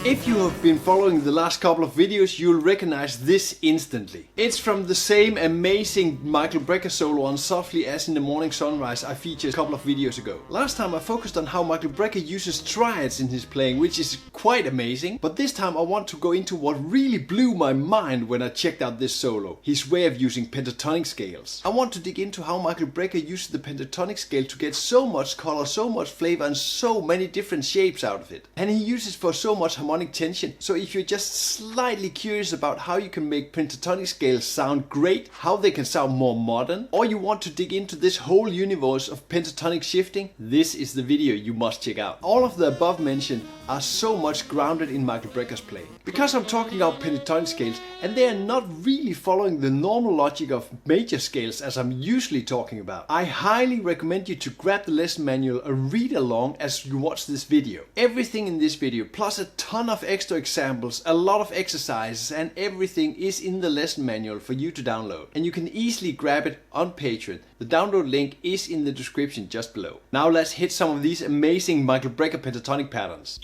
If you have been following the last couple of videos, you'll recognize this instantly. It's from the same amazing Michael Brecker solo on Softly as in the Morning Sunrise I featured a couple of videos ago. Last time I focused on how Michael Brecker uses triads in his playing, which is quite amazing. But this time I want to go into what really blew my mind when I checked out this solo. His way of using pentatonic scales. I want to dig into how Michael Brecker uses the pentatonic scale to get so much color, so much flavor and so many different shapes out of it. And he uses for so much harmonic tension. So if you're just slightly curious about how you can make pentatonic scales sound great, how they can sound more modern, or you want to dig into this whole universe of pentatonic shifting, this is the video you must check out. All of the above mentioned are so much grounded in Michael Brecker's playing. Because I'm talking about pentatonic scales and they are not really following the normal logic of major scales as I'm usually talking about, I highly recommend you to grab the lesson manual and read along as you watch this video. Everything in this video, plus a ton of extra examples, a lot of exercises and everything is in the lesson manual for you to download. And you can easily grab it on Patreon. The download link is in the description just below. Now let's hit some of these amazing Michael Brecker pentatonic patterns.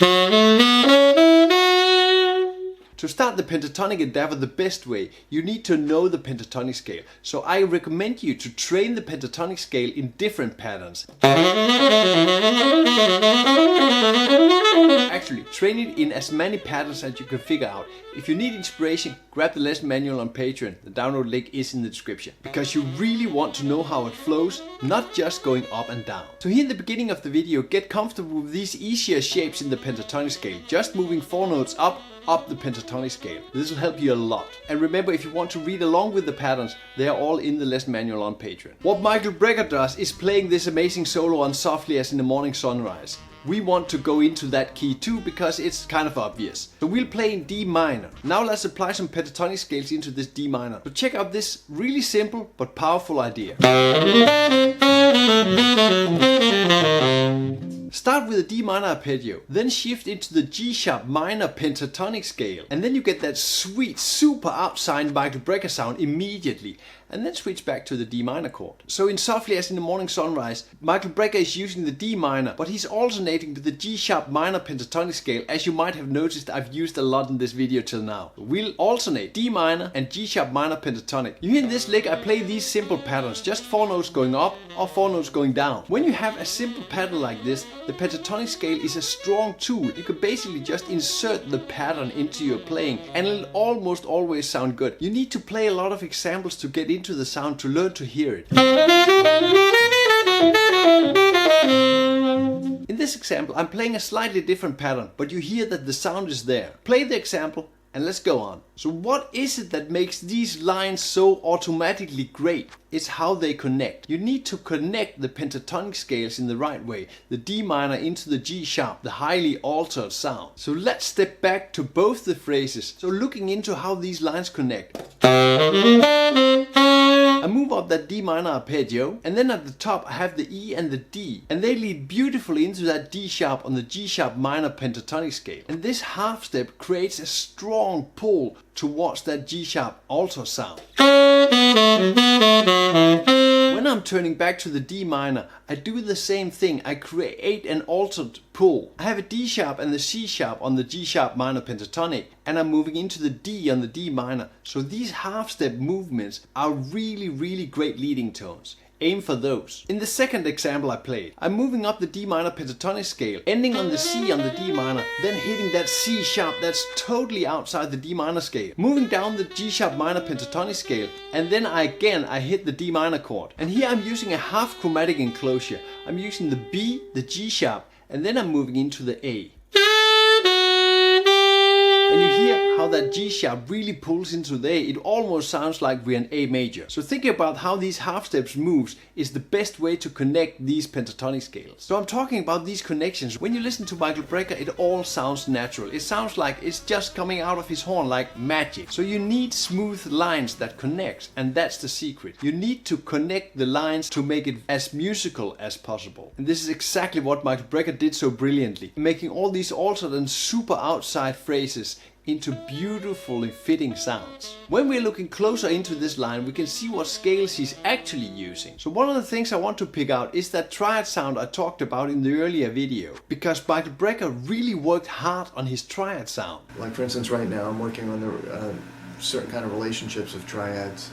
To start the pentatonic endeavor the best way, you need to know the pentatonic scale. So I recommend you to train the pentatonic scale in different patterns. Actually, train it in as many patterns as you can figure out. If you need inspiration, grab the lesson manual on Patreon. The download link is in the description. Because you really want to know how it flows, not just going up and down. So here in the beginning of the video, get comfortable with these easier shapes in the pentatonic scale. Just moving 4 notes up the pentatonic scale. This will help you a lot. And remember, if you want to read along with the patterns, they are all in the lesson manual on Patreon. What Michael Brecker does is playing this amazing solo on Softly as in the Morning Sunrise. We want to go into that key too because it's kind of obvious. So we'll play in D minor. Now let's apply some pentatonic scales into this D minor. So check out this really simple but powerful idea. Start with a D minor arpeggio, then shift into the G sharp minor pentatonic scale, and then you get that sweet, super outside Michael Brecker sound immediately, and then switch back to the D minor chord. So in Softly as in the Morning Sunrise, Michael Brecker is using the D minor, but he's alternating to the G sharp minor pentatonic scale, as you might have noticed I've used a lot in this video till now. We'll alternate D minor and G sharp minor pentatonic. You hear in this lick I play these simple patterns, just 4 notes going up or 4 notes going down. When you have a simple pattern like this, the pentatonic scale is a strong tool. You can basically just insert the pattern into your playing and it'll almost always sound good. You need to play a lot of examples to get into the sound to learn to hear it. In this example, I'm playing a slightly different pattern, but you hear that the sound is there. Play the example and let's go on. So what is it that makes these lines so automatically great? It's how they connect. You need to connect the pentatonic scales in the right way. The D minor into the G sharp, the highly altered sound. So let's step back to both the phrases. So looking into how these lines connect. I move up that D minor arpeggio, and then at the top I have the E and the D, and they lead beautifully into that D sharp on the G sharp minor pentatonic scale. And this half step creates a strong pull towards that G sharp alto sound. When I'm turning back to the D minor, I do the same thing. I create an altered pull. I have a D sharp and the C sharp on the G sharp minor pentatonic, and I'm moving into the D on the D minor. So these half step movements are really great leading tones. Aim for those. In the second example I played, I'm moving up the D minor pentatonic scale, ending on the C on the D minor, then hitting that C sharp that's totally outside the D minor scale, moving down the G sharp minor pentatonic scale, and then I hit the D minor chord. And here I'm using a half chromatic enclosure. I'm using the B, the G sharp, and then I'm moving into the A. And you hear how that G sharp really pulls into the A. It almost sounds like we're in A major. So thinking about how these half steps moves is the best way to connect these pentatonic scales. So I'm talking about these connections. When you listen to Michael Brecker, it all sounds natural. It sounds like it's just coming out of his horn like magic. So you need smooth lines that connect, and that's the secret. You need to connect the lines to make it as musical as possible. And this is exactly what Michael Brecker did so brilliantly, making all these altered and super outside phrases into beautifully fitting sounds. When we're looking closer into this line, we can see what scales he's actually using. So one of the things I want to pick out is that triad sound I talked about in the earlier video, because Michael Brecker really worked hard on his triad sound. Like for instance, right now I'm working on the certain kind of relationships of triads.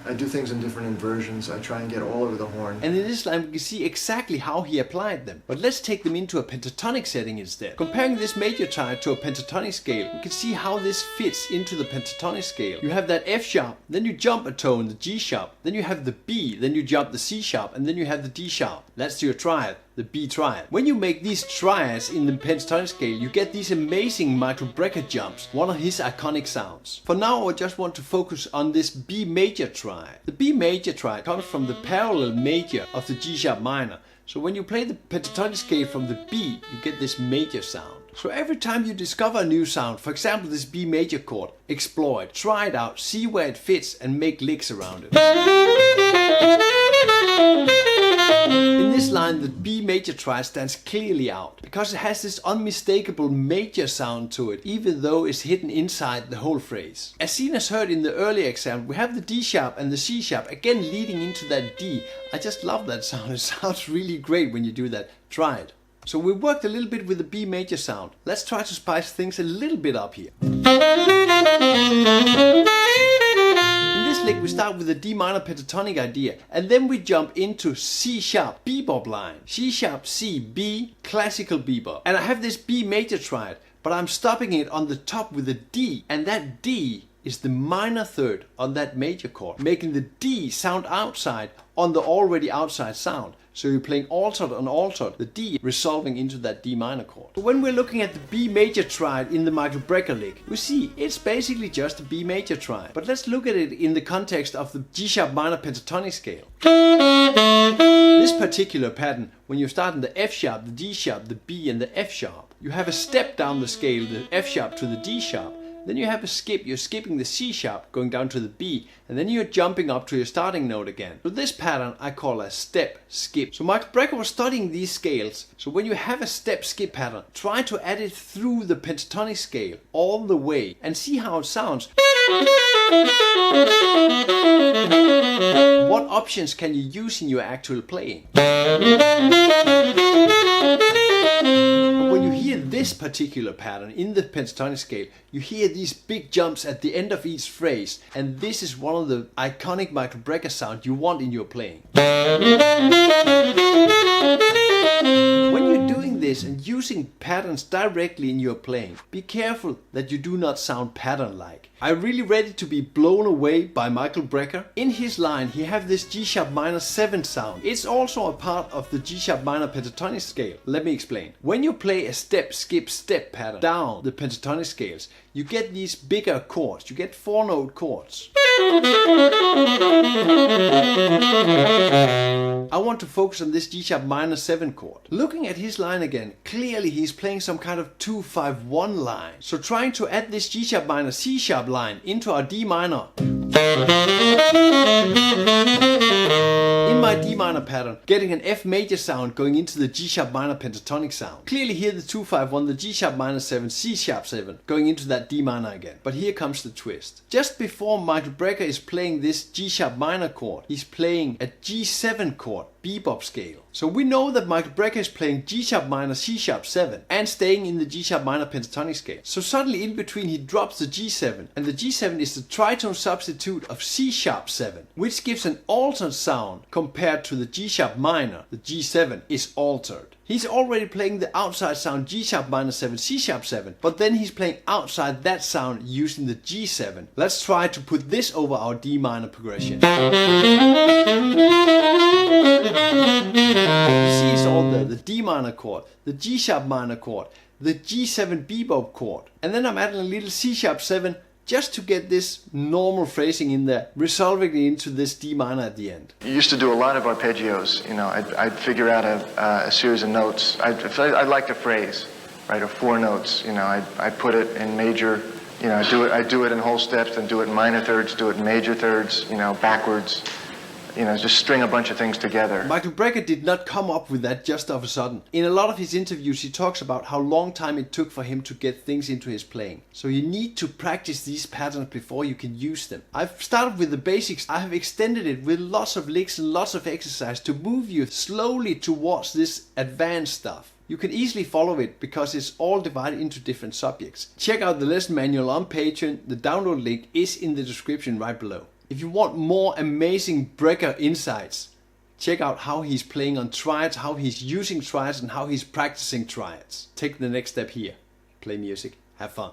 I do things in different inversions. I try and get all over the horn. And in this line we can see exactly how he applied them. But let's take them into a pentatonic setting instead. Comparing this major triad to a pentatonic scale, we can see how this fits into the pentatonic scale. You have that F sharp, then you jump a tone, the G sharp, then you have the B, then you jump the C sharp, and then you have the D sharp. That's your triad, the B triad. When you make these triads in the pentatonic scale, you get these amazing Michael Brecker jumps, one of his iconic sounds. For now I just want to focus on this B major triad. The B major triad comes from the parallel major of the G sharp minor. So when you play the pentatonic scale from the B, you get this major sound. So every time you discover a new sound, for example this B major chord, explore it, try it out, see where it fits and make licks around it. In this line the B major triad stands clearly out, because it has this unmistakable major sound to it, even though it's hidden inside the whole phrase. As seen as heard in the earlier example, we have the D sharp and the C sharp again leading into that D. I just love that sound, it sounds really great when you do that. Try it. So we worked a little bit with the B major sound. Let's try to spice things a little bit up here. In this lick we start with the D minor pentatonic idea, and then we jump into C sharp bebop line. C sharp C B, classical bebop. And I have this B major triad, but I'm stopping it on the top with a D, and that D is the minor third on that major chord, making the D sound outside on the already outside sound. So you're playing altered on altered, the D resolving into that D minor chord. So when we're looking at the B major triad in the Michael Brecker lick, we see it's basically just a B major triad. But let's look at it in the context of the G sharp minor pentatonic scale. This particular pattern, when you start in the F sharp, the D sharp, the B and the F sharp, you have a step down the scale, the F sharp to the D sharp. Then you have a skip, you're skipping the C sharp, going down to the B, and then you're jumping up to your starting note again. So this pattern I call a step skip. So Michael Brecker was studying these scales, so when you have a step skip pattern, try to add it through the pentatonic scale all the way and see how it sounds. What options can you use in your actual playing? When you hear this particular pattern in the pentatonic scale, you hear these big jumps at the end of each phrase, and this is one of the iconic Michael Brecker sound you want in your playing. When you're doing this and using patterns directly in your playing, be careful that you do not sound pattern-like. I'm really ready to be blown away by Michael Brecker. In his line he have this G sharp minor 7 sound. It's also a part of the G sharp minor pentatonic scale. Let me explain. When you play a step skip step pattern down the pentatonic scales, you get these bigger chords. You get 4-note chords. I want to focus on this G sharp minor 7 chord. Looking at his line again, clearly he's playing some kind of 2-5-1 line. So trying to add this G sharp minor C sharp line into our D minor. In my D minor pattern, getting an F major sound going into the G sharp minor pentatonic sound. Clearly here the 2-5-1, the G sharp minor 7, C sharp 7, going into that D minor again. But here comes the twist. Just before Michael Brecker is playing this G sharp minor chord, he's playing a G7 chord, bebop scale. So we know that Michael Brecker is playing G sharp minor C sharp 7 and staying in the G sharp minor pentatonic scale. So suddenly in between he drops the G7, and the G7 is the tritone substitute of C sharp 7, which gives an altered sound compared to the G sharp minor. The G7 is altered. He's already playing the outside sound G sharp minor 7, C sharp 7, but then he's playing outside that sound using the G7. Let's try to put this over our D minor progression. You see it's all there, the D minor chord, the G sharp minor chord, the G7 bebop chord, and then I'm adding a little C sharp 7 just to get this normal phrasing in there, resolving it into this D minor at the end. You used to do a lot of arpeggios. You know, I'd figure out a series of notes. I'd like a phrase, right, of 4 notes. You know, I'd put it in major. You know, I do it in whole steps, then do it in minor thirds, do it in major thirds. You know, backwards. just string a bunch of things together. Michael Brecker did not come up with that just of a sudden. In a lot of his interviews he talks about how long time it took for him to get things into his playing. So you need to practice these patterns before you can use them. I've started with the basics. I have extended it with lots of licks and lots of exercise to move you slowly towards this advanced stuff. You can easily follow it because it's all divided into different subjects. Check out the lesson manual on Patreon. The download link is in the description right below. If you want more amazing Brecker insights, check out how he's playing on triads, how he's using triads, and how he's practicing triads. Take the next step here. Play music, have fun.